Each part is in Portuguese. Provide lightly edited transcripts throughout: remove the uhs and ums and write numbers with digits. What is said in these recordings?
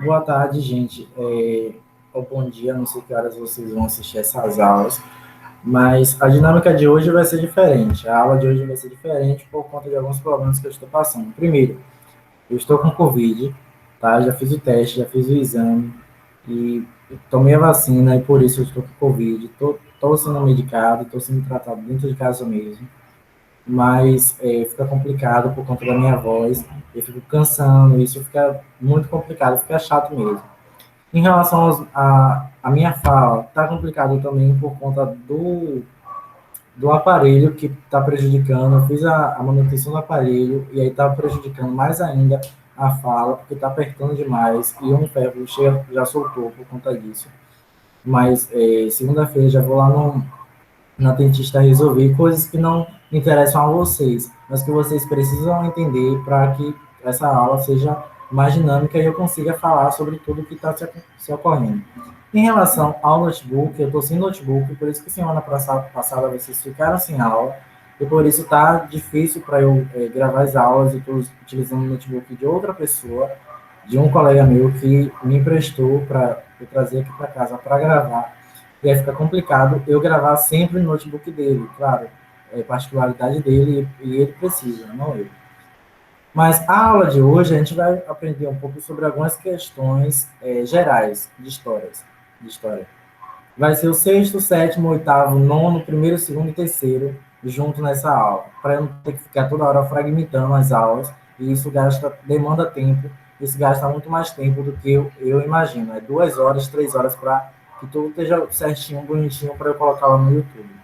Boa tarde, gente. Ou bom dia, não sei que horas vocês vão assistir essas aulas, mas a dinâmica de hoje vai ser diferente. A aula de hoje vai ser diferente por conta de alguns problemas que eu estou passando. Primeiro, eu estou com Covid, tá? Já fiz o teste, já fiz o exame e tomei a vacina e por isso eu estou com Covid. Estou sendo medicado, estou sendo tratado dentro de casa mesmo, mas fica complicado por conta da minha voz. Eu fico cansando, isso fica muito complicado, fica chato mesmo. Em relação à minha fala, está complicado também por conta do aparelho que está prejudicando. Eu fiz a manutenção do aparelho e aí está prejudicando mais ainda a fala, porque está apertando demais e o ferro já soltou por conta disso. Mas segunda-feira já vou lá na dentista resolver coisas que não interessam a vocês, mas que vocês precisam entender para que essa aula seja mais dinâmica e eu consiga falar sobre tudo que está se ocorrendo. Em relação ao notebook, eu estou sem notebook, por isso que semana passada vocês ficaram sem aula, e por isso está difícil para eu gravar as aulas. Eu estou utilizando o notebook de outra pessoa, de um colega meu que me emprestou para eu trazer aqui para casa para gravar. E aí fica complicado eu gravar sempre no notebook dele, claro, é particularidade dele e ele precisa, não eu. Mas a aula de hoje a gente vai aprender um pouco sobre algumas questões gerais de história. Vai ser o sexto, sétimo, oitavo, nono, primeiro, segundo e terceiro junto nessa aula, para eu não ter que ficar toda hora fragmentando as aulas, e isso demanda tempo, isso gasta muito mais tempo do que eu imagino. É 2 horas, 3 horas para que tudo esteja certinho, bonitinho, para eu colocar lá no YouTube.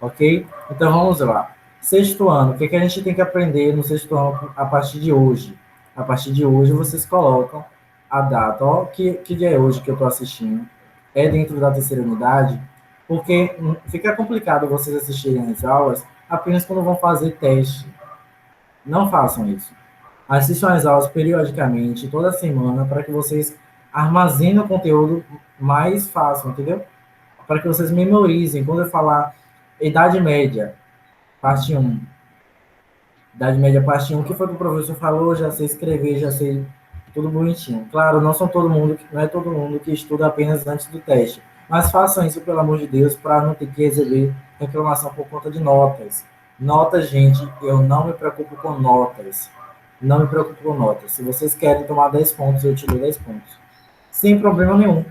Ok? Então vamos lá. Sexto ano, o que a gente tem que aprender no sexto ano a partir de hoje? A partir de hoje vocês colocam a data. Ó, que dia é hoje que eu estou assistindo? É dentro da terceira unidade? Porque fica complicado vocês assistirem as aulas apenas quando vão fazer teste. Não façam isso. Assistam as aulas periodicamente, toda semana, para que vocês armazenem o conteúdo mais fácil, entendeu? Para que vocês memorizem. Quando eu falar Idade Média, parte 1. Idade Média, parte 1, o que foi que o professor falou? Já sei escrever, já sei tudo bonitinho. Claro, não é todo mundo que estuda apenas antes do teste. Mas façam isso, pelo amor de Deus, para não ter que receber reclamação por conta de notas. Notas, gente, eu não me preocupo com notas. Não me preocupo com notas. Se vocês querem tomar 10 pontos, eu te dou 10 pontos. Sem problema nenhum.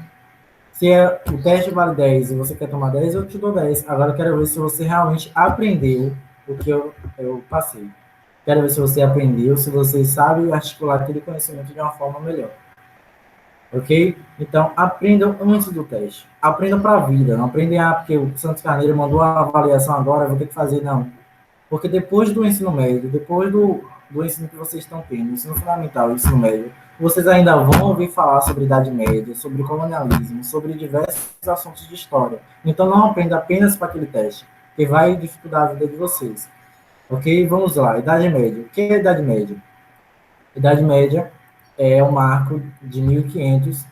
Se o teste vale 10 e você quer tomar 10, eu te dou 10. Agora eu quero ver se você realmente aprendeu o que eu passei. Quero ver se você aprendeu, se você sabe articular aquele conhecimento de uma forma melhor. Ok? Então, aprendam antes do teste. Aprendam para a vida. Não aprendem, porque o Santos Carneiro mandou a avaliação agora, eu vou ter que fazer, não. Porque depois do ensino médio, depois do ensino que vocês estão tendo, ensino fundamental e ensino médio, vocês ainda vão ouvir falar sobre Idade Média, sobre colonialismo, sobre diversos assuntos de história. Então, não aprenda apenas para aquele teste, que vai dificultar a vida de vocês. Ok? Vamos lá. Idade Média. O que é Idade Média? Idade Média é um marco de 1500,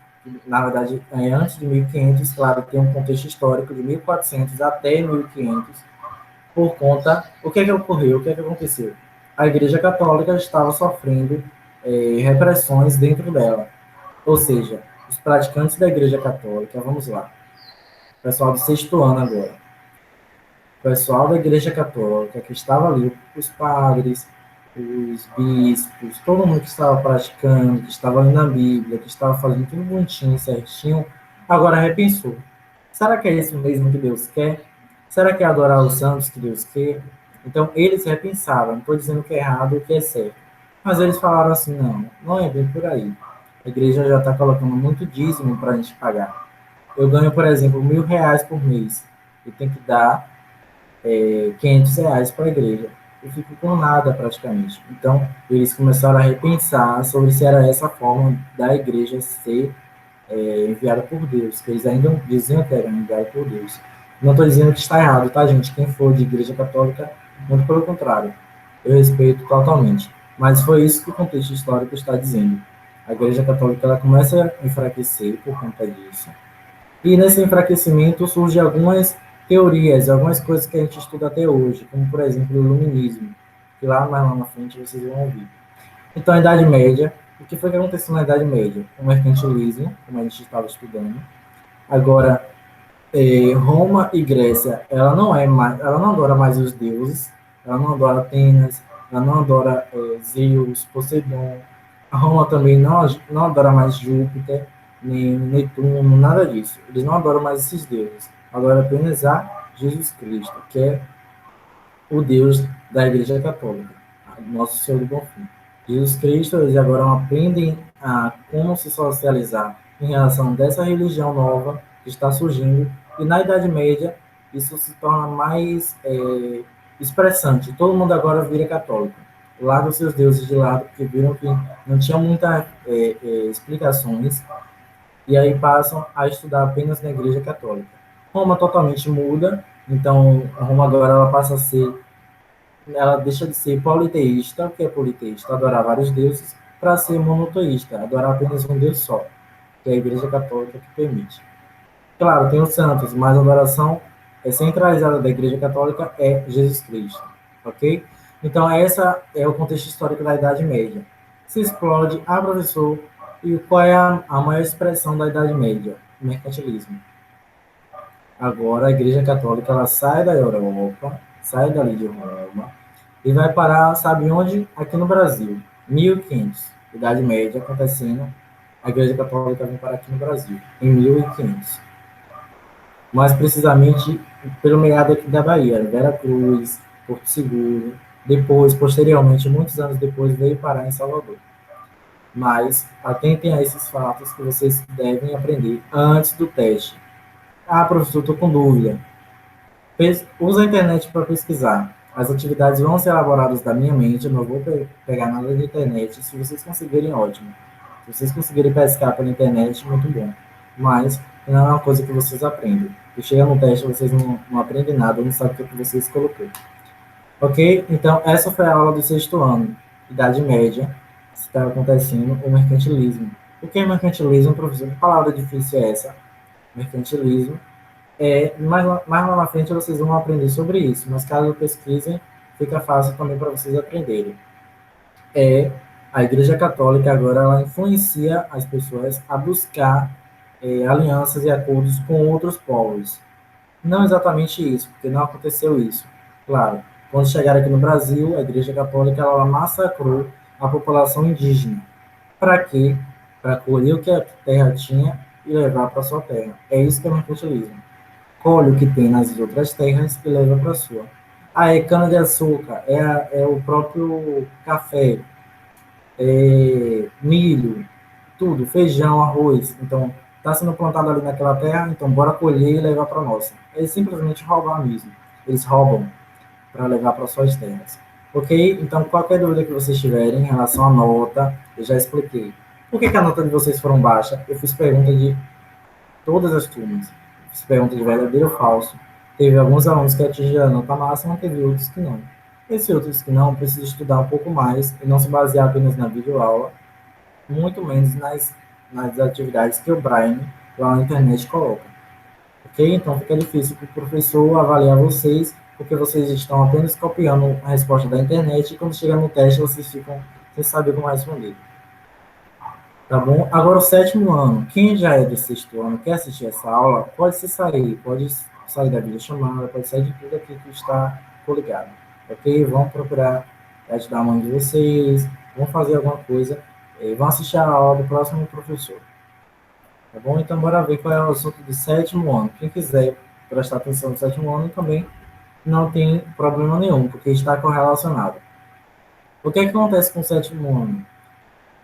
na verdade, antes de 1500, claro, tem um contexto histórico de 1400 até 1500, por conta... O que é que ocorreu? O que é que aconteceu? A Igreja Católica estava sofrendo repressões dentro dela. Ou seja, os praticantes da Igreja Católica, vamos lá, pessoal do sexto ano agora, o pessoal da Igreja Católica que estava ali, os padres, os bispos, todo mundo que estava praticando, que estava lendo a Bíblia, que estava fazendo tudo bonitinho, certinho, agora repensou. Será que é isso mesmo que Deus quer? Será que é adorar os santos que Deus quer? Então, eles repensaram. Não estou dizendo que é errado ou que é certo. Mas eles falaram assim, não é bem por aí. A igreja já está colocando muito dízimo para a gente pagar. Eu ganho, por exemplo, R$1.000 por mês. Eu tenho que dar R$500 para a igreja. Eu fico com nada praticamente. Então, eles começaram a repensar sobre se era essa forma da igreja ser enviada por Deus, que eles ainda diziam que era enviada por Deus. Não estou dizendo que está errado, tá, gente? Quem for de igreja católica, muito pelo contrário. Eu respeito totalmente. Mas foi isso que o contexto histórico está dizendo. A igreja católica ela começa a enfraquecer por conta disso. E nesse enfraquecimento surgem algumas teorias, algumas coisas que a gente estuda até hoje, como, por exemplo, o iluminismo, que mais lá na frente vocês vão ouvir. Então, a Idade Média, o que foi que aconteceu na Idade Média? O mercantilismo, como a gente estava estudando. Agora, Roma e Grécia, ela não adora mais os deuses, ela não adora Atenas, ela não adora Zeus, Poseidon. A Roma também não adora mais Júpiter, nem Netuno, nada disso. Eles não adoram mais esses deuses. Adora apenas a Jesus Cristo, que é o Deus da Igreja Católica, nosso Senhor do Bom Fim. Jesus Cristo, eles agora aprendem a como se socializar em relação dessa religião nova que está surgindo, e na Idade Média isso se torna mais expressante. Todo mundo agora vira católico. Larga os seus deuses de lado, porque viram que não tinha muitas explicações, e aí passam a estudar apenas na Igreja Católica. Roma totalmente muda, então Roma agora ela passa a ser, ela deixa de ser politeísta, o que é politeísta? Adorar vários deuses, para ser monoteísta, adorar apenas um Deus só, que é a Igreja Católica que permite. Claro, tem os santos, mas a adoração centralizada da Igreja Católica é Jesus Cristo, ok? Então, essa é o contexto histórico da Idade Média. Se explode, professor, e qual é a maior expressão da Idade Média? O mercantilismo. Agora, a Igreja Católica ela sai da Europa, sai dali de Roma, e vai parar, sabe onde? Aqui no Brasil. 1500, Idade Média acontecendo, a Igreja Católica vem parar aqui no Brasil, em 1500. Mais precisamente pelo meado aqui da Bahia, Vera Cruz, Porto Seguro, depois, posteriormente, muitos anos depois, veio parar em Salvador. Mas atentem a esses fatos que vocês devem aprender antes do teste. Professor, estou com dúvida. Usa a internet para pesquisar. As atividades vão ser elaboradas da minha mente, eu não vou pegar nada da internet. Se vocês conseguirem, ótimo. Se vocês conseguirem pescar pela internet, muito bom. Mas não é uma coisa que vocês aprendem. E chega no teste, vocês não aprendem nada, não sabem o que vocês colocou. Ok? Então, essa foi a aula do sexto ano. Idade Média, está acontecendo o mercantilismo. O que é mercantilismo, professor? Que palavra difícil é essa? Mercantilismo. Mais lá na frente vocês vão aprender sobre isso, mas caso pesquisem, fica fácil também para vocês aprenderem. A Igreja Católica agora ela influencia as pessoas a buscar alianças e acordos com outros povos. Não exatamente isso, porque não aconteceu isso. Claro, quando chegaram aqui no Brasil, a Igreja Católica ela massacrou a população indígena. Para quê? Para colher o que a terra tinha e levar para sua terra. É isso que é o mercantilismo. Colhe o que tem nas outras terras e leva para a sua. Cana-de-açúcar, é o próprio café, milho, tudo, feijão, arroz. Então, está sendo plantado ali naquela terra, então bora colher e levar para a nossa. É simplesmente roubar mesmo. Eles roubam para levar para suas terras. Ok? Então, qualquer dúvida que vocês tiverem em relação à nota, eu já expliquei. Por que a nota de vocês foram baixa? Eu fiz pergunta de todas as turmas. Fiz pergunta de verdadeiro ou falso. Teve alguns alunos que atingiram a nota máxima, teve outros que não. Esses outros que não, precisam estudar um pouco mais e não se basear apenas na videoaula, muito menos nas atividades que o Brian lá na internet coloca. Ok? Então fica difícil para o professor avaliar vocês, porque vocês estão apenas copiando a resposta da internet e quando chegar no teste vocês ficam sem saber como responder. Tá bom? Agora o sétimo ano. Quem já é do sexto ano quer assistir essa aula, pode se sair, pode sair da videochamada, pode sair de tudo aqui que está coligado. Ok? Vão procurar ajudar a mãe de vocês, vão fazer alguma coisa, vão assistir a aula do próximo professor. Tá bom? Então, bora ver qual é o assunto do sétimo ano. Quem quiser prestar atenção no sétimo ano também não tem problema nenhum, porque está correlacionado. O que acontece com o sétimo ano?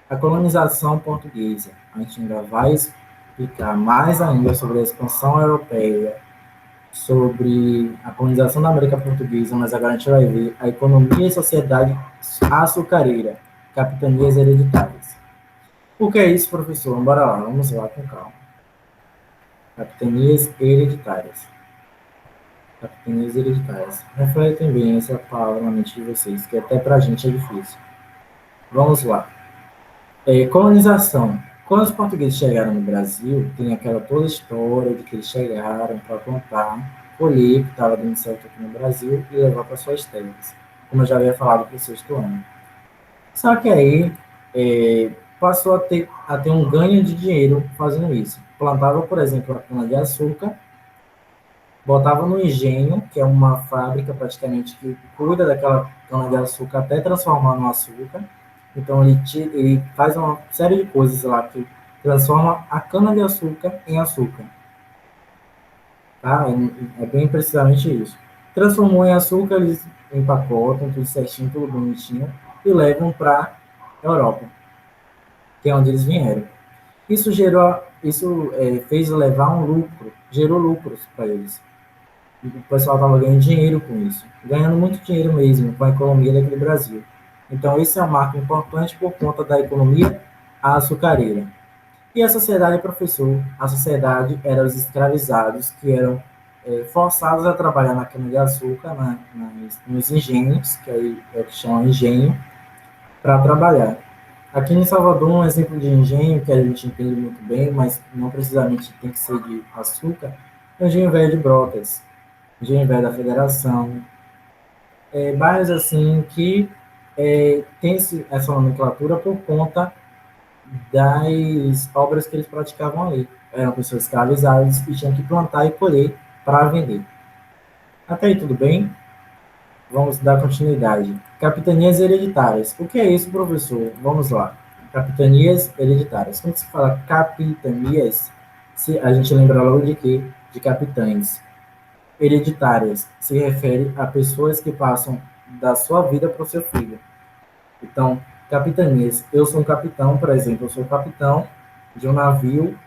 A colonização portuguesa. A gente ainda vai explicar mais ainda sobre a expansão europeia, sobre a colonização da América Portuguesa, mas agora a gente vai ver a economia e sociedade açucareira, capitanias hereditárias. O que é isso, professor? Bora lá, vamos lá com calma. Capitanias hereditárias. Capitanias hereditárias. Refletem bem essa palavra na mente de vocês, que até pra gente é difícil. Vamos lá. Colonização. Quando os portugueses chegaram no Brasil, tem aquela toda história de que eles chegaram para plantar, colher, que estava dando certo aqui no Brasil, e levar para suas terras, como eu já havia falado para o sexto ano. Só que aí, passou a ter um ganho de dinheiro fazendo isso. Plantava, por exemplo, a cana-de-açúcar, botava no engenho, que é uma fábrica praticamente que cuida daquela cana-de-açúcar até transformar no açúcar. Então ele faz uma série de coisas lá que transforma a cana-de-açúcar em açúcar. Tá? É bem precisamente isso. Transformou em açúcar, eles empacotam tudo certinho, tudo bonitinho e levam para a Europa, que é onde eles vieram. Isso fez levar um lucro, gerou lucros para eles. E o pessoal estava ganhando dinheiro com isso, ganhando muito dinheiro mesmo com a economia daquele Brasil. Então, esse é um marco importante por conta da economia açucareira. E a sociedade, professor, a sociedade era os escravizados que eram forçados a trabalhar na cana-de-açúcar, nos engenhos, que aí é o que chama engenho, para trabalhar. Aqui em Salvador, um exemplo de engenho que a gente entende muito bem, mas não precisamente tem que ser de açúcar, é o engenho velho de Brotas, engenho velho da Federação, bairros assim que tem essa nomenclatura por conta das obras que eles praticavam ali. Eram pessoas escravizadas e tinham que plantar e colher para vender. Até aí tudo bem? Vamos dar continuidade. Capitanias hereditárias. O que é isso, professor? Vamos lá. Capitanias hereditárias. Quando se fala capitanias, a gente lembra logo de quê? De capitães. Hereditárias se refere a pessoas que passam da sua vida para o seu filho. Então, capitanias. Eu sou um capitão, por exemplo, eu sou capitão de um navio,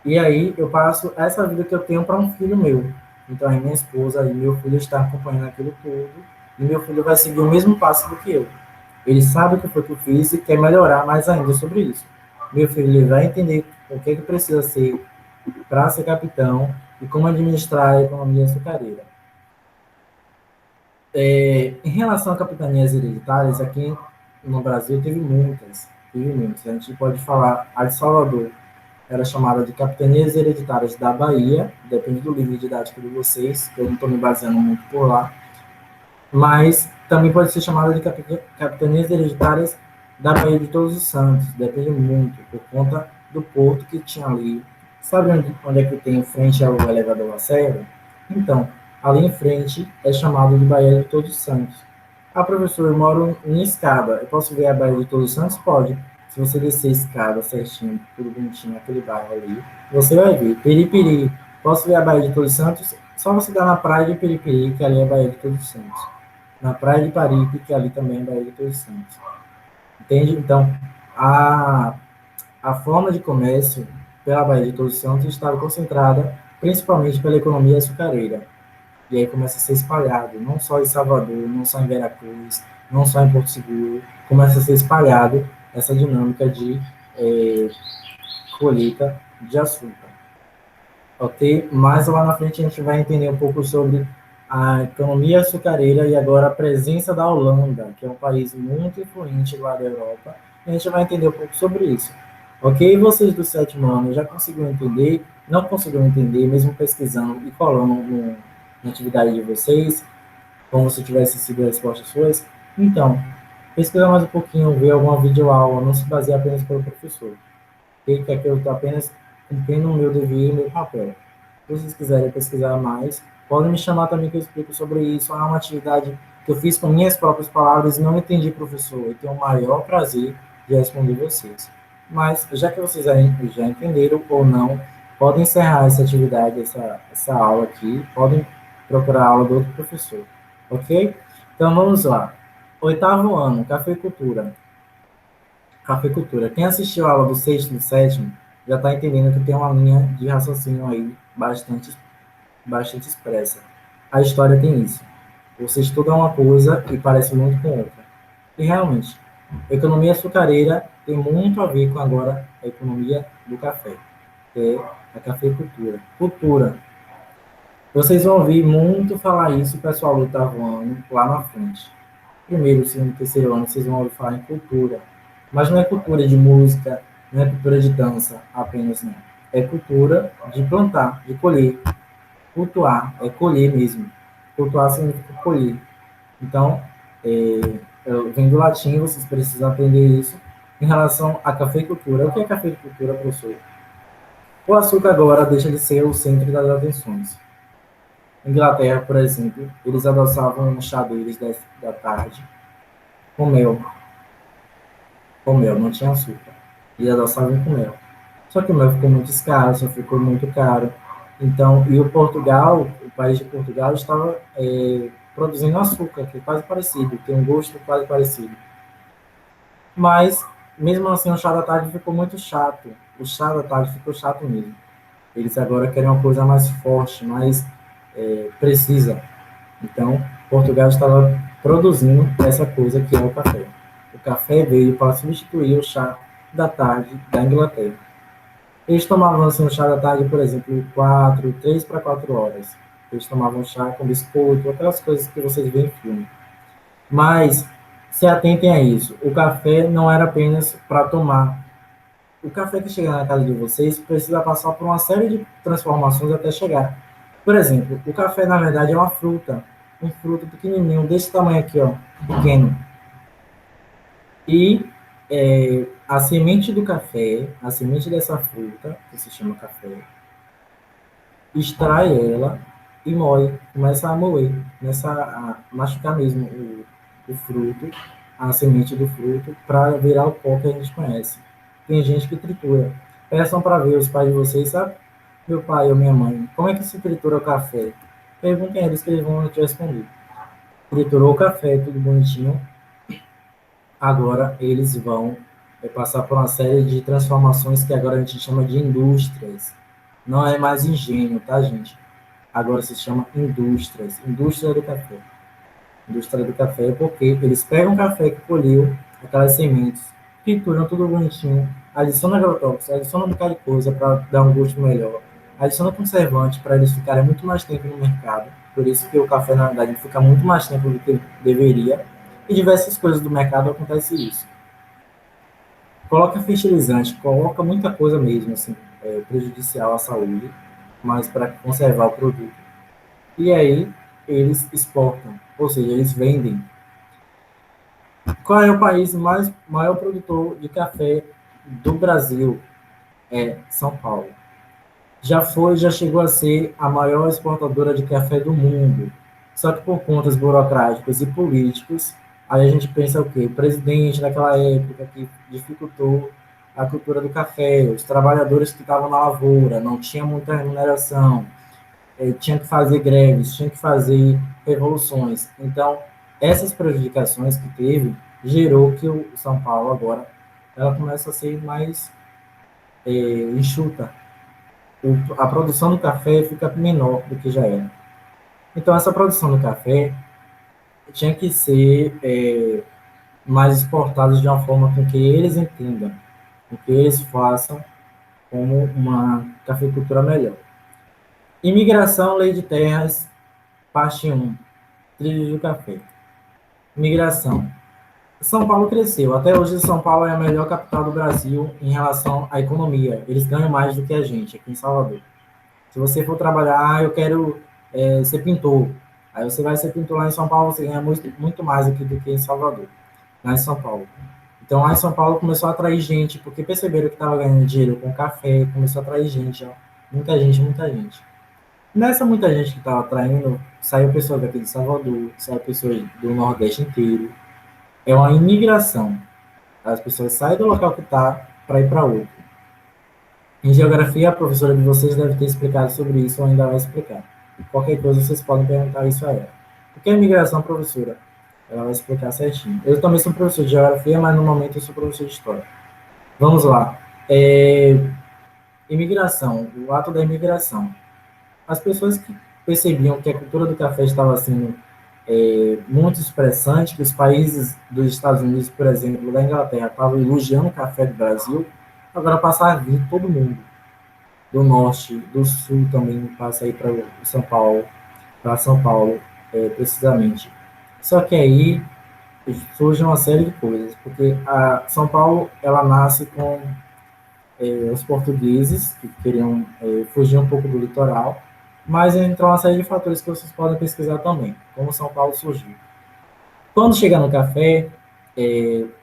e aí eu passo essa vida que eu tenho para um filho meu. Então, aí minha esposa e meu filho estão acompanhando aquilo tudo, e meu filho vai seguir o mesmo passo do que eu. Ele sabe o que foi que eu fiz e quer melhorar mais ainda sobre isso. Meu filho ele vai entender o que precisa ser para ser capitão e como administrar a economia açucareira. Em relação a capitanias hereditárias, aqui no Brasil teve muitas, teve muitas. A gente pode falar, a de Salvador era chamada de Capitanias Hereditárias da Bahia, depende do livro didático de vocês, que eu não estou me baseando muito por lá, mas também pode ser chamada de Capitanias Hereditárias da Bahia de Todos os Santos, depende muito, por conta do porto que tinha ali. Sabe onde é que tem em frente ao elevador Lacerda? Então, ali em frente é chamado de Bahia de Todos os Santos. Ah, professor, eu moro em escada. Eu posso ver a Bahia de Todos os Santos? Pode. Se você descer a escada certinho, tudo bonitinho, aquele bairro ali, você vai ver. Peripiri. Posso ver a Bahia de Todos os Santos? Só você dar na praia de Peripiri, que ali é a Bahia de Todos os Santos. Na praia de Paripe, que ali também é a Bahia de Todos os Santos. Entende? Então, a, a forma de comércio pela Bahia de Todos os Santos estava concentrada principalmente pela economia açucareira. E aí começa a ser espalhado, não só em Salvador, não só em Veracruz, não só em Porto Seguro, começa a ser espalhado essa dinâmica de colheita de açúcar. Ok? Mas lá na frente a gente vai entender um pouco sobre a economia açucareira e agora a presença da Holanda, que é um país muito influente lá da Europa, e a gente vai entender um pouco sobre isso. Ok? Vocês do sétimo ano já conseguiram entender? Não conseguiram entender, mesmo pesquisando e colando na atividade de vocês, como se tivesse sido respostas suas? Então, pesquisa mais um pouquinho, ver alguma videoaula, não se baseie apenas pelo professor. Que é que eu estou apenas cumprindo o meu dever e o meu papel. Se vocês quiserem pesquisar mais, podem me chamar também que eu explico sobre isso. É uma atividade que eu fiz com minhas próprias palavras e não entendi, professor. Eu tenho o maior prazer de responder vocês. Mas, já que vocês já entenderam ou não, podem encerrar essa atividade, essa aula aqui, podem procurar a aula do outro professor, ok? Então, vamos lá. Oitavo ano, cafeicultura. Cafeicultura. Quem assistiu a aula do sexto e do sétimo já está entendendo que tem uma linha de raciocínio aí bastante expressa. A história tem isso. Você estuda uma coisa e parece muito com outra. E realmente, a economia açucareira tem muito a ver com agora a economia do café, que é a cafeicultura. Cultura. Vocês vão ouvir muito falar isso, o pessoal do oitavo ano, lá na frente. Primeiro, segundo, terceiro ano, vocês vão ouvir falar em cultura. Mas não é cultura de música, não é cultura de dança apenas, não. É cultura de plantar, de colher. Cultuar é colher mesmo. Cultuar significa colher. Então, vem do latim, vocês precisam aprender isso. em relação à cafeicultura. O que é cafeicultura, professor? O açúcar agora deixa de ser o centro das atenções. Inglaterra, por exemplo, eles adoçavam um chá deles da tarde com mel. Com mel, não tinha açúcar. Eles adoçavam com mel. Só que o mel ficou muito escasso, ficou muito caro. Então, e o Portugal, o país de Portugal, estava produzindo açúcar, que é quase parecido, tem um gosto quase parecido. Mas, mesmo assim, o chá da tarde ficou muito chato. O chá da tarde ficou chato mesmo. Eles agora querem uma coisa mais forte, mais precisa. Então, Portugal estava produzindo essa coisa que é o café. O café veio para substituir o chá da tarde da Inglaterra. Eles tomavam assim, o chá da tarde, por exemplo, 3 para 4 horas. Eles tomavam chá com biscoito, aquelas coisas que vocês veem em filme. Mas se atentem a isso. O café não era apenas para tomar. O café que chega na casa de vocês precisa passar por uma série de transformações até chegar. Por exemplo, o café, na verdade, é uma fruta. Um fruto pequenininho, desse tamanho aqui, ó, pequeno. E a semente do café, a semente dessa fruta, que se chama café, extrai ela e moe, começa a moer, começa a machucar mesmo o fruto, a semente do fruto, para virar o pó que a gente conhece. Tem gente que tritura. Peçam para ver os pais de vocês, sabe? Meu pai ou minha mãe, como é que se tritura o café? Perguntem a eles que eles vão te responder. Triturou o café, tudo bonitinho. Agora eles vão passar por uma série de transformações que agora a gente chama de indústrias. Não é mais engenho, tá, gente? Agora se chama indústrias. Indústria do café. Indústria do café porque eles pegam o café que colheu, aquelas sementes, trituram tudo bonitinho, adicionam agrotóxicos, adicionam um bocado de coisa para dar um gosto melhor, adicionam conservante para eles ficarem muito mais tempo no mercado. Por isso que o café, na verdade, fica muito mais tempo do que deveria. E diversas coisas do mercado acontece isso. Coloca fertilizante, coloca muita coisa mesmo, assim, prejudicial à saúde, mas para conservar o produto. E aí eles exportam, ou seja, eles vendem. Qual é o país maior produtor de café do Brasil? É São Paulo. Já chegou a ser a maior exportadora de café do mundo. Só que por contas burocráticas e políticos, aí a gente pensa o quê? O presidente naquela época que dificultou a cultura do café, os trabalhadores que estavam na lavoura, não tinha muita remuneração, tinha que fazer greves, tinha que fazer revoluções. Então, essas prejudicações que teve gerou que o São Paulo agora ela começa a ser mais enxuta. A produção do café fica menor do que já era. Então, essa produção do café tinha que ser mais exportada de uma forma com que eles entendam, com que eles façam como uma cafeicultura melhor. Imigração, lei de terras, parte 1, trilhos do café. Migração. São Paulo cresceu. Até hoje, São Paulo é a melhor capital do Brasil em relação à economia. Eles ganham mais do que a gente aqui em Salvador. Se você for trabalhar, eu quero ser pintor. Aí você vai ser pintor lá em São Paulo, você ganha muito, muito mais aqui do que em Salvador, lá em São Paulo. Então, lá em São Paulo começou a atrair gente, porque perceberam que estava ganhando dinheiro com café, começou a atrair gente, ó. Muita gente, muita gente. Nessa muita gente que estava atraindo, saiu pessoas daqui de Salvador, saiu pessoas do Nordeste inteiro. É uma imigração. As pessoas saem do local que está para ir para outro. Em geografia, a professora de vocês deve ter explicado sobre isso ou ainda vai explicar. Qualquer coisa, vocês podem perguntar isso a ela. O que é imigração, professora? Ela vai explicar certinho. Eu também sou professor de geografia, mas no momento eu sou professor de história. Vamos lá. Imigração, o ato da imigração. As pessoas que percebiam que a cultura do café estava sendo muito expressante, que os países dos Estados Unidos, por exemplo, da Inglaterra, estavam elogiando o café do Brasil, agora passa a vir todo mundo. Do norte, do sul também passa aí para São Paulo, precisamente. Só que aí surge uma série de coisas, porque a São Paulo, ela nasce com os portugueses, que queriam fugir um pouco do litoral, mas entrou uma série de fatores que vocês podem pesquisar também, como São Paulo surgiu. Quando chega no café,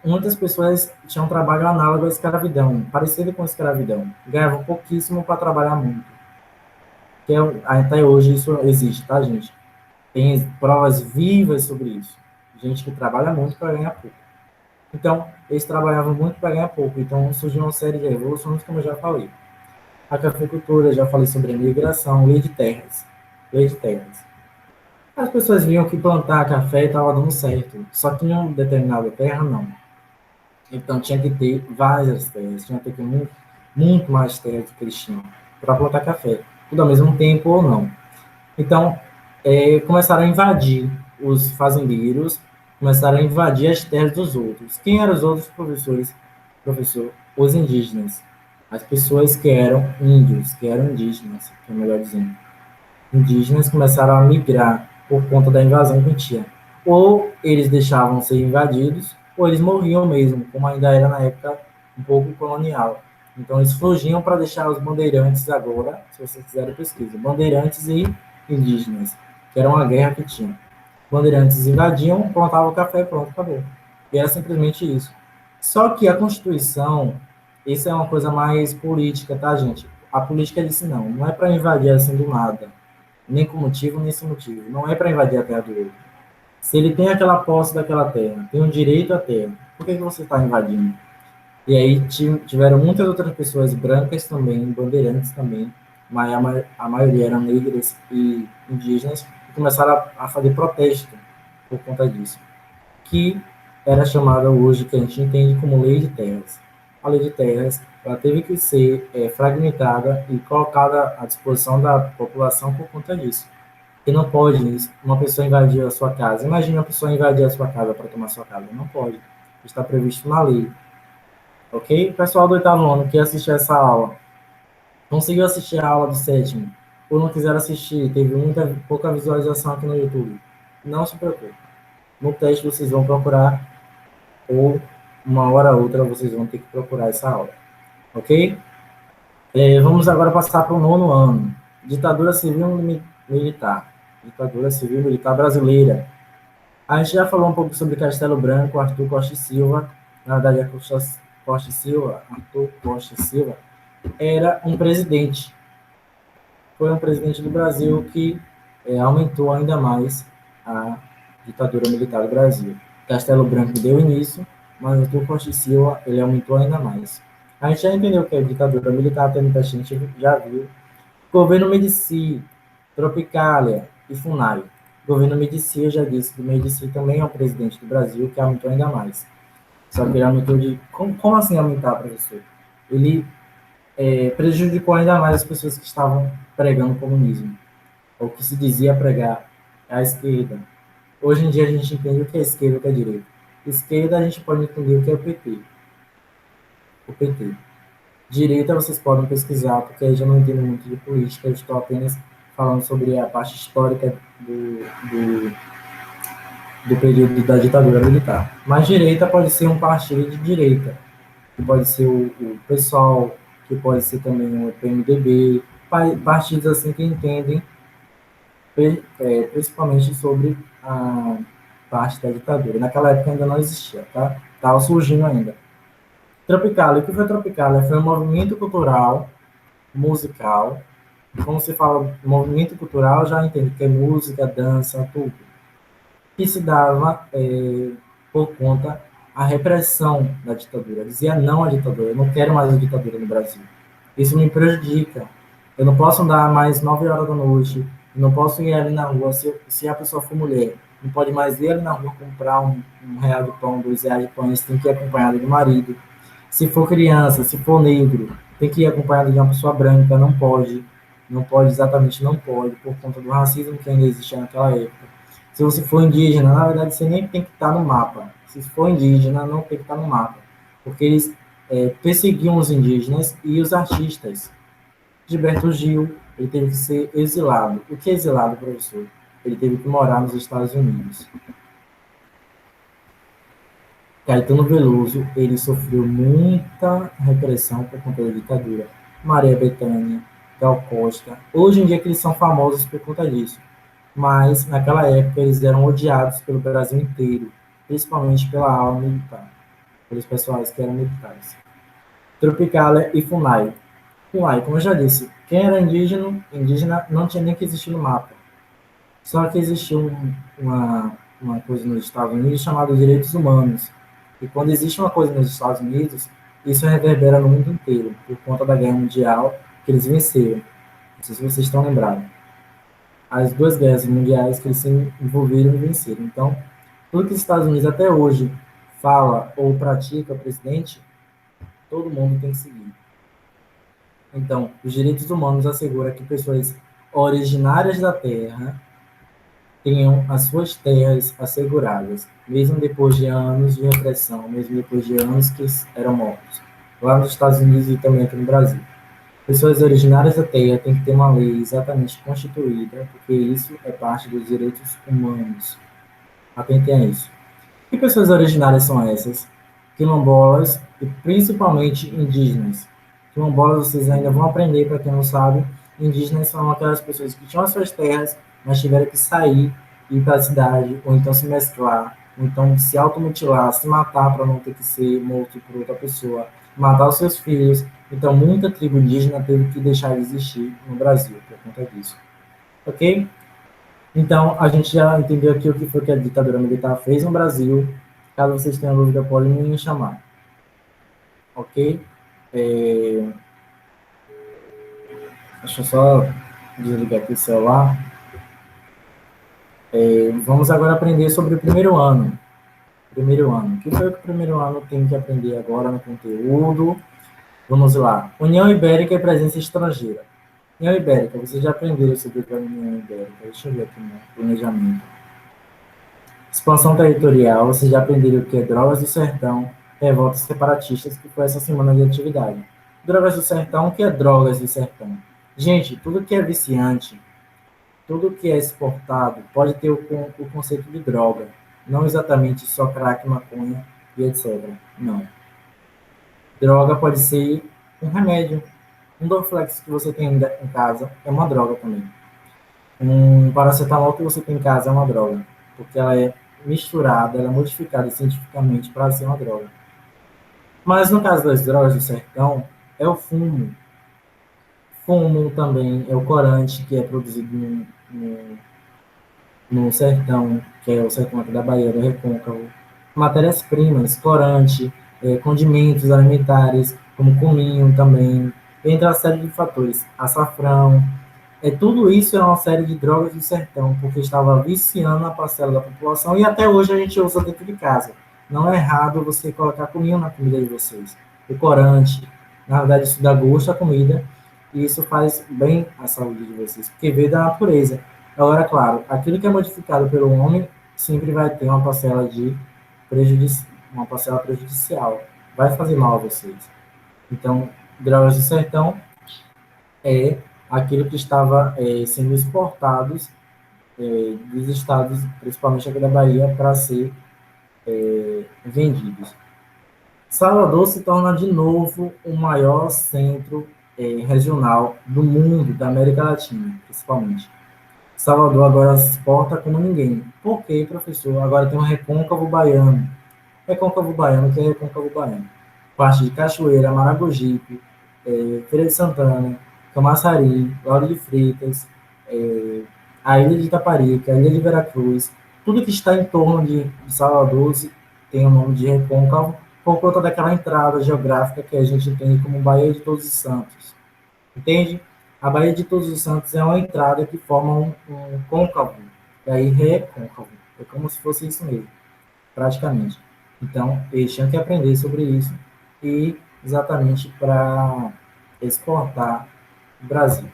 muitas pessoas tinham trabalho análogo à escravidão, parecido com a escravidão. Ganhavam pouquíssimo para trabalhar muito. Que até hoje isso existe, tá, gente? Tem provas vivas sobre isso. Gente que trabalha muito para ganhar pouco. Então, eles trabalhavam muito para ganhar pouco. Então, surgiu uma série de revoluções, como eu já falei. A cafeicultura, já falei sobre a migração, lei de terras. Lei de terras. As pessoas viam que plantar café estava dando certo, só que em uma determinada terra, não. Então, tinha que ter várias terras, tinha que ter muito, muito mais terras do que eles tinham para plantar café, tudo ao mesmo tempo ou não. Então, começaram a invadir os fazendeiros, começaram a invadir as terras dos outros. Quem eram os outros professores? Professor, os indígenas. As pessoas que eram índios, que eram indígenas, que é melhor dizendo. Indígenas começaram a migrar por conta da invasão que tinha. Ou eles deixavam ser invadidos, ou eles morriam mesmo, como ainda era na época um pouco colonial. Então eles fugiam para deixar os bandeirantes agora, se vocês quiserem pesquisa, bandeirantes e indígenas, que era uma guerra que tinha. Bandeirantes invadiam, plantavam café, pronto, acabou. E era simplesmente isso. Só que a Constituição, isso é uma coisa mais política, tá, gente? A política disse não é para invadir assim do nada, nem com motivo, nem sem motivo. Não é para invadir a terra do outro. Se ele tem aquela posse daquela terra, tem um direito à terra, por que você está invadindo? E aí tiveram muitas outras pessoas brancas também, bandeirantes também, mas a maioria eram negras e indígenas, e começaram a fazer protesto por conta disso, que era chamada hoje, que a gente entende como Lei de Terras. A Lei de Terras, ela teve que ser fragmentada e colocada à disposição da população por conta disso. E não pode uma pessoa invadir a sua casa. Imagina uma pessoa invadir a sua casa para tomar sua casa. Não pode. Está previsto na lei. Ok? Pessoal do oitavo ano que assistiu essa aula, conseguiu assistir a aula do sétimo, ou não quiser assistir, teve pouca visualização aqui no YouTube, não se preocupe. No teste vocês vão procurar, ou uma hora ou outra vocês vão ter que procurar essa aula. Ok? Vamos agora passar para o nono ano. Ditadura civil militar. Ditadura civil militar brasileira. A gente já falou um pouco sobre Castelo Branco, Arthur Costa e Silva. Na verdade, Arthur Costa e Silva era um presidente. Foi um presidente do Brasil que aumentou ainda mais a ditadura militar do Brasil. Castelo Branco deu início, mas Arthur Costa e Silva ele aumentou ainda mais. A gente já entendeu que é ditadura militar, tem muita gente já viu. Governo Medici, Tropicália e FUNAI. O governo Medici, eu já disse que o Medici também é um presidente do Brasil que aumentou ainda mais. Só que ele aumentou de... Como assim aumentar, professor? Ele prejudicou ainda mais as pessoas que estavam pregando o comunismo, ou que se dizia pregar a esquerda. Hoje em dia a gente entende o que é esquerda e o que é direita. Esquerda a gente pode entender o que é o PT. O PT. Direita vocês podem pesquisar, porque aí já não entendo muito de política, eu estou apenas falando sobre a parte histórica do período da ditadura militar. Mas direita pode ser um partido de direita, que pode ser o PSOL, que pode ser também o PMDB, partidos assim que entendem principalmente sobre a parte da ditadura. Naquela época ainda não existia, tá? Estava surgindo ainda. Tropicália, o que foi Tropicália? Foi um movimento cultural, musical. Quando se fala movimento cultural, já entende que é música, dança, tudo. Que se dava por conta a repressão da ditadura. Dizia não à ditadura, eu não quero mais a ditadura no Brasil. Isso me prejudica. Eu não posso andar mais 9 horas da noite, eu não posso ir ali na rua, se a pessoa for mulher, não pode mais ir ali na rua comprar um real de pão, 2 reais de pão, isso tem que ir acompanhado do marido. Se for criança, se for negro, tem que ir acompanhado de uma pessoa branca, não pode, exatamente não pode, por conta do racismo que ainda existia naquela época. Se você for indígena, na verdade você nem tem que estar no mapa. Se for indígena, não tem que estar no mapa, porque eles perseguiam os indígenas e os artistas. Gilberto Gil, ele teve que ser exilado. O que é exilado, professor? Ele teve que morar nos Estados Unidos. Caetano Veloso, ele sofreu muita repressão por conta da ditadura. Maria Bethânia, Gal Costa. Hoje em dia que eles são famosos por conta disso. Mas, naquela época, eles eram odiados pelo Brasil inteiro. principalmente pela ala militar, pelos pessoais que eram militares. Tropicália e Funai. Funai, como eu já disse, quem era indígena não tinha nem que existir no mapa. Só que existiu uma coisa nos Estados Unidos chamada direitos humanos. E quando existe uma coisa nos Estados Unidos, isso reverbera no mundo inteiro, por conta da Guerra Mundial que eles venceram. Não sei se vocês estão lembrados. As duas guerras mundiais que eles se envolveram e venceram. Então, tudo que os Estados Unidos até hoje fala ou pratica o presidente, todo mundo tem que seguir. Então, os direitos humanos asseguram que pessoas originárias da Terra tenham as suas terras asseguradas, mesmo depois de anos de repressão, mesmo depois de anos que eram mortos, lá nos Estados Unidos e também aqui no Brasil. Pessoas originárias da Terra têm que ter uma lei exatamente constituída, porque isso é parte dos direitos humanos. Atentem a isso. Que pessoas originárias são essas? Quilombolas e principalmente indígenas. Quilombolas vocês ainda vão aprender, para quem não sabe. Indígenas são aquelas pessoas que tinham as suas terras, mas tiveram que sair, ir para a cidade, ou então se mesclar, ou então se automutilar, se matar para não ter que ser morto por outra pessoa, matar os seus filhos. Então muita tribo indígena teve que deixar de existir no Brasil por conta disso. Ok? Então, a gente já entendeu aqui o que foi que a ditadura militar fez no Brasil. Caso vocês tenham dúvida, podem me chamar. Ok? Deixa eu só desligar aqui o celular. Vamos agora aprender sobre o primeiro ano. Primeiro ano. O que foi que o primeiro ano tem que aprender agora no conteúdo? Vamos lá. União Ibérica e presença estrangeira. União Ibérica, vocês já aprenderam sobre a União Ibérica. Deixa eu ver aqui no planejamento. Expansão territorial, vocês já aprenderam o que é Drogas do Sertão, revoltas separatistas, que foi essa semana de atividade. Drogas do Sertão, o que é Drogas do Sertão? Gente, tudo que é viciante, tudo que é exportado, pode ter o conceito de droga. Não exatamente só crack, maconha e etc. Não. Droga pode ser um remédio. Um Dorflex que você tem em casa é uma droga também. Um paracetamol que você tem em casa é uma droga. Porque ela é misturada, ela é modificada cientificamente para ser uma droga. Mas no caso das drogas do sertão, é o fumo. Fumo também é o corante, que é produzido no sertão, que é o sertão aqui da Bahia, do Recôncavo. Matérias-primas, corante, condimentos alimentares, como cominho também, entre uma série de fatores. Açafrão, tudo isso é uma série de drogas do sertão, porque estava viciando a parcela da população e até hoje a gente usa dentro de casa. Não é errado você colocar cominho na comida de vocês. O corante, na verdade, isso dá gosto à comida e isso faz bem à saúde de vocês, porque veio da natureza. Agora, claro, aquilo que é modificado pelo homem sempre vai ter uma parcela uma parcela prejudicial. Vai fazer mal a vocês. Então, drogas do sertão é aquilo que estava sendo exportados dos estados, principalmente aqui da Bahia, para ser vendidos. Salvador se torna de novo o maior centro regional do mundo, da América Latina, principalmente. Salvador agora exporta como ninguém. Por quê, professor? Agora tem um recôncavo baiano. Recôncavo baiano, que é recôncavo baiano? Parte de Cachoeira, Maragogipe, Feira de Santana, Camaçari, Lauro de Freitas, a ilha de Itaparica, a ilha de Veracruz, tudo que está em torno de Salvador tem o nome de Recôncavo, por conta daquela entrada geográfica que a gente tem como Baía de Todos os Santos. Entende? A Baía de Todos os Santos é uma entrada que forma um côncavo, e aí recôncavo. É como se fosse isso mesmo, praticamente. Então, eles tinham que aprender sobre isso e exatamente para exportar Brasil,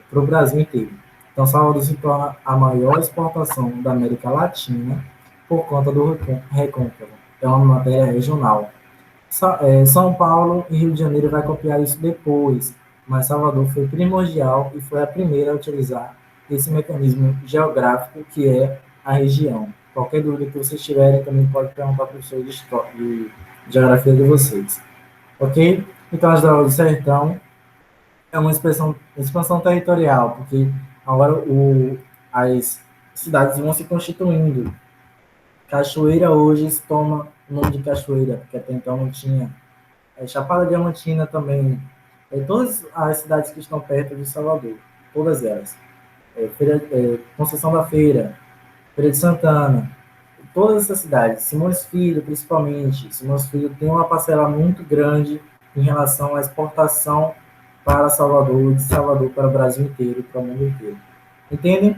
para o Brasil inteiro. Então, Salvador se torna a maior exportação da América Latina por conta do recôncavo. É uma matéria regional. São Paulo e Rio de Janeiro vai copiar isso depois, mas Salvador foi primordial e foi a primeira a utilizar esse mecanismo geográfico que é a região. Qualquer dúvida que vocês tiverem, também pode perguntar para o professor de geografia de vocês. Ok? Então, as drogas do sertão é uma expansão territorial, porque agora as cidades vão se constituindo. Cachoeira hoje se toma o nome de Cachoeira, porque até então não tinha. Chapada Diamantina também. Todas as cidades que estão perto de Salvador, todas elas. Conceição da Feira, Feira de Santana, todas essas cidades. Simões Filho, principalmente. Simões Filho tem uma parcela muito grande em relação à exportação para Salvador, de Salvador para o Brasil inteiro, para o mundo inteiro. Entendem?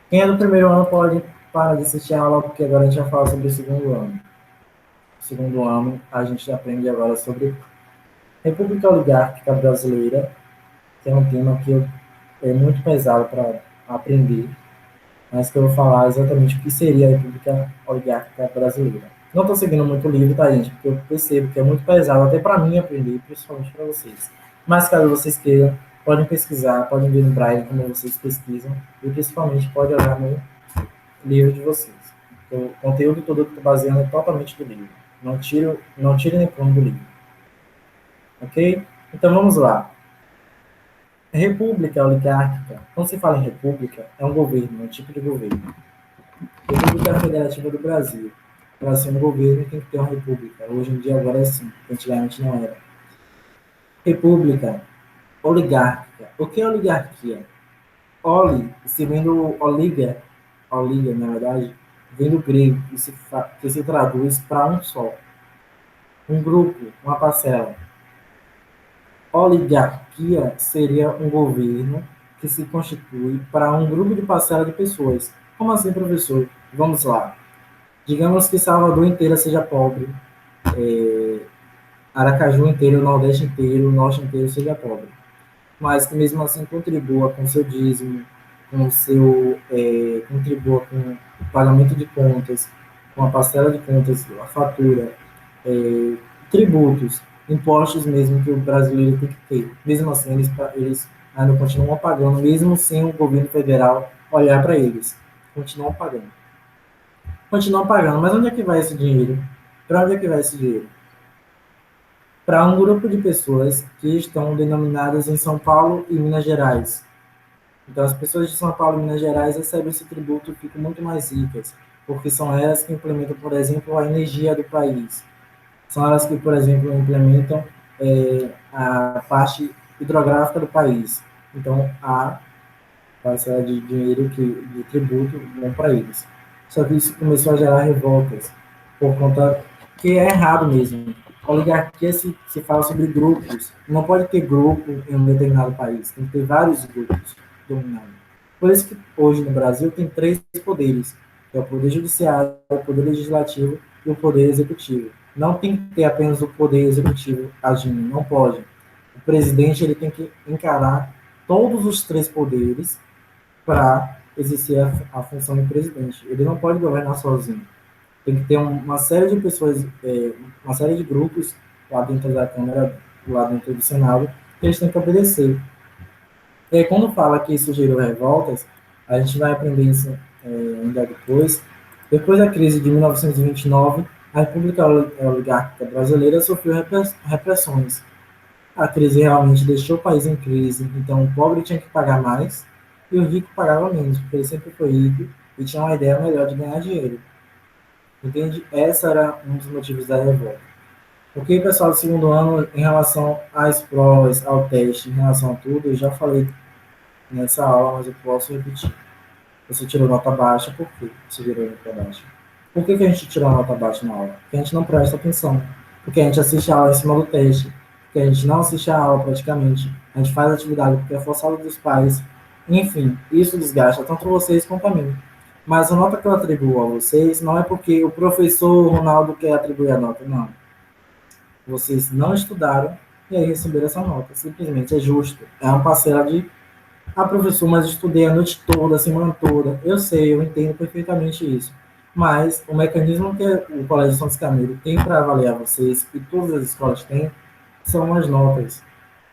Quem é do primeiro ano pode parar de assistir a aula, porque agora a gente vai falar sobre o segundo ano. Segundo ano, a gente aprende agora sobre República Oligárquica Brasileira, que é um tema que é muito pesado para aprender, mas que eu vou falar exatamente o que seria a República Oligárquica Brasileira. Não estou seguindo muito o livro, tá, gente? Porque eu percebo que é muito pesado, até para mim aprender, principalmente para vocês. Mas caso vocês queiram, podem pesquisar, podem ver no Braille como vocês pesquisam, e principalmente pode olhar no livro de vocês. O conteúdo todo que eu estou baseando é totalmente do livro. Não tire nem ponto do livro. Ok? Então vamos lá. República oligárquica. Quando se fala em república, é um governo, é um tipo de governo. República Federativa do Brasil. Para ser um governo tem que ter uma república. Hoje em dia agora é sim, antigamente não era. República oligárquica. O que é oligarquia? Oli, se vem do oliga, na verdade, vem do grego, que se traduz para um só. Um grupo, uma parcela. Oligarquia seria um governo que se constitui para um grupo de parcela de pessoas. Como assim, professor? Vamos lá. Digamos que Salvador inteira seja pobre, Aracaju inteiro, o Nordeste inteiro, o Norte inteiro seja pobre. Mas que mesmo assim contribua com seu dízimo, contribua com o pagamento de contas, com a parcela de contas, a fatura, tributos, impostos mesmo que o brasileiro tem que ter. Mesmo assim, eles ainda continuam pagando, mesmo sem o governo federal olhar para eles. Continuam pagando. Continuam pagando, mas onde é que vai esse dinheiro? Para onde é que vai esse dinheiro? Para um grupo de pessoas que estão denominadas em São Paulo e Minas Gerais. Então, as pessoas de São Paulo e Minas Gerais recebem esse tributo e ficam muito mais ricas, porque são elas que implementam, por exemplo, a energia do país. São elas que, por exemplo, implementam a parte hidrográfica do país. Então, a parcela de dinheiro de tributo vão para eles. Só que isso começou a gerar revoltas, por conta que é errado mesmo. A oligarquia se fala sobre grupos. Não pode ter grupo em um determinado país. Tem que ter vários grupos dominando. Por isso que hoje no Brasil tem três poderes, que é o poder judiciário, o poder legislativo e o poder executivo. Não tem que ter apenas o poder executivo agindo, não pode. O presidente ele tem que encarar todos os três poderes para exercer a função de presidente. Ele não pode governar sozinho. Tem que ter uma série de pessoas, uma série de grupos lá dentro da Câmara, lá dentro do Senado, que eles têm que obedecer. E aí, quando fala que isso gerou revoltas, a gente vai aprender isso ainda depois. Depois da crise de 1929, a República Oligárquica Brasileira sofreu repressões. A crise realmente deixou o país em crise, então o pobre tinha que pagar mais e o rico pagava menos, porque ele sempre foi rico e tinha uma ideia melhor de ganhar dinheiro. Entende? Essa era um dos motivos da revolta. Ok, pessoal, do segundo ano, em relação às provas, ao teste, em relação a tudo, eu já falei nessa aula, mas eu posso repetir. Você tirou nota baixa, por quê você tirou nota baixa? Por que a gente tirou nota baixa na aula? Porque a gente não presta atenção. Porque a gente assiste a aula em cima do teste. Porque a gente não assiste a aula praticamente. A gente faz atividade porque é forçado dos pais. Enfim, isso desgasta tanto vocês quanto a mim. Mas a nota que eu atribuo a vocês não é porque o professor Ronaldo quer atribuir a nota, não. Vocês não estudaram e aí receberam essa nota. Simplesmente é justo. É uma parcela de professor, mas estudei a noite toda, a semana toda. Eu sei, eu entendo perfeitamente isso. Mas o mecanismo que o Colégio São Camilo tem para avaliar vocês, e todas as escolas têm, são as notas.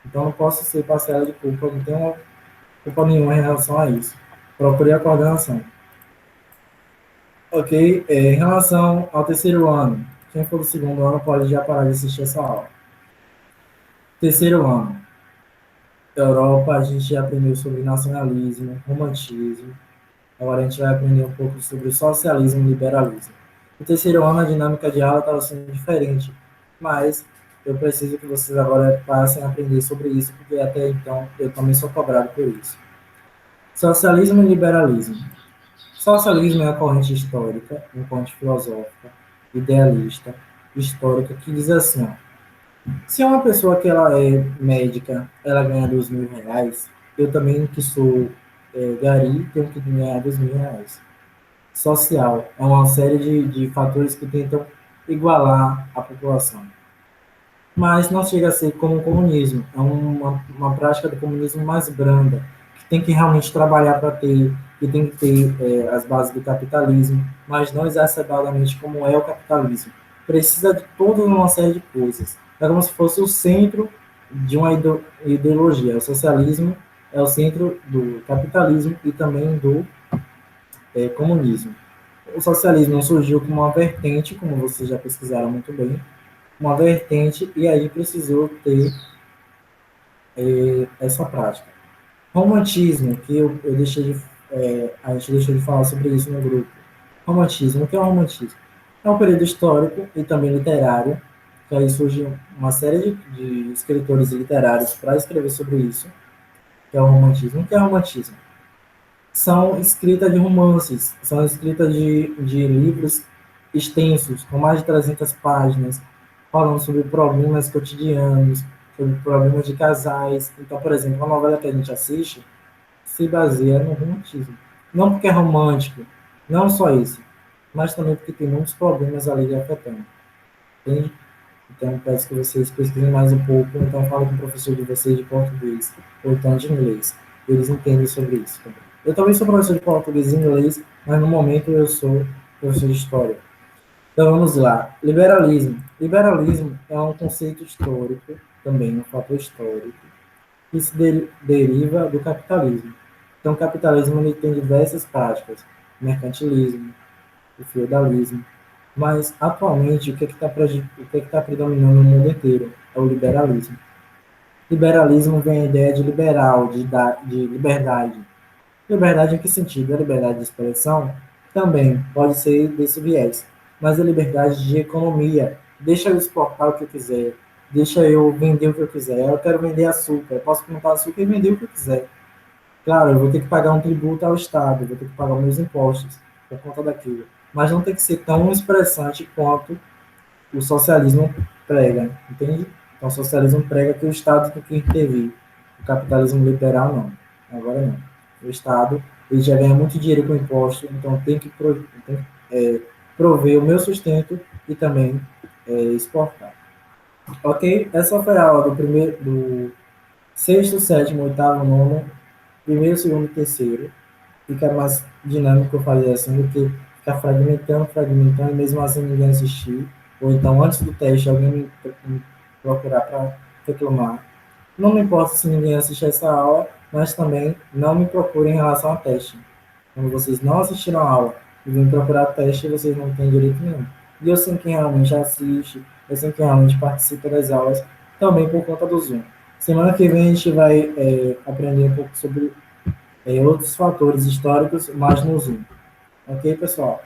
Então não posso ser parcela de culpa, não tenho culpa nenhuma em relação a isso. Procurei a coordenação. Ok? Em relação ao terceiro ano, quem for do segundo ano pode já parar de assistir essa aula. Terceiro ano. Europa, a gente já aprendeu sobre nacionalismo, romantismo. Agora a gente vai aprender um pouco sobre socialismo e liberalismo. No terceiro ano, a dinâmica de aula estava sendo diferente, mas eu preciso que vocês agora passem a aprender sobre isso, porque até então eu também sou cobrado por isso. Socialismo e liberalismo. Socialismo é uma corrente histórica, uma corrente filosófica, idealista, histórica, que diz assim, ó, se uma pessoa que ela é médica, ela ganha R$ 2.000, eu também, que sou gari, tenho que ganhar R$ 2.000. Social é uma série de fatores que tentam igualar a população. Mas não chega a ser como o comunismo. É uma prática do comunismo mais branda, que tem que realmente trabalhar para ter, que tem que ter as bases do capitalismo, mas não exacerbadamente como é o capitalismo. Precisa de toda uma série de coisas. É como se fosse o centro de uma ideologia. O socialismo é o centro do capitalismo e também do comunismo. O socialismo surgiu como uma vertente, como vocês já pesquisaram muito bem, uma vertente, e aí precisou ter essa prática. Romantismo, que eu deixei de, a gente deixou de falar sobre isso no grupo. Romantismo, o que é o romantismo? É um período histórico e também literário, que aí surge uma série de escritores literários para escrever sobre isso, que é o romantismo. O que é o romantismo? São escritas de romances, são escritas de livros extensos, com mais de 300 páginas, falando sobre problemas cotidianos, sobre problemas de casais. Então, por exemplo, a novela que a gente assiste se baseia no romantismo. Não porque é romântico, não só isso, mas também porque tem muitos problemas ali afetando. Entende? Então, peço que vocês pesquisem mais um pouco, então fale com o professor de vocês de português, ou então de inglês. Eles entendem sobre isso também. Eu também sou professor de português e inglês, mas no momento eu sou professor de história. Então vamos lá. Liberalismo. Liberalismo é um conceito histórico, também um fator histórico, que se deriva do capitalismo. Então o capitalismo ele tem diversas práticas, mercantilismo, o feudalismo, mas atualmente o que está predominando no mundo inteiro é o liberalismo. Liberalismo vem a ideia de liberal, de liberdade. Liberdade em que sentido? A liberdade de expressão também pode ser desse viés, mas a liberdade de economia. Deixa eu exportar o que eu quiser, deixa eu vender o que eu quiser. Eu quero vender açúcar, eu posso plantar açúcar e vender o que eu quiser. Claro, eu vou ter que pagar um tributo ao Estado, vou ter que pagar meus impostos por conta daquilo. Mas não tem que ser tão expressante quanto o socialismo prega, entende? Então, o socialismo prega que o Estado tem que intervir. O capitalismo liberal, não. Agora não. O Estado ele já ganha muito dinheiro com imposto, então tem que prover o meu sustento e também exportar. Ok? Essa foi a aula do sexto, sétimo, oitavo, nono, primeiro, segundo e terceiro. Fica mais dinâmico fazer assim do que ficar fragmentando, e mesmo assim ninguém assistir. Ou então, antes do teste, alguém me procurar para reclamar. Não me importa se ninguém assistir essa aula, mas também não me procurem em relação ao teste. Quando vocês não assistiram a aula e vêm procurar teste, vocês não têm direito nenhum. E eu sei quem realmente assiste, eu sei quem realmente participa das aulas, também por conta do Zoom. Semana que vem a gente vai aprender um pouco sobre outros fatores históricos, mas no Zoom. Ok, pessoal?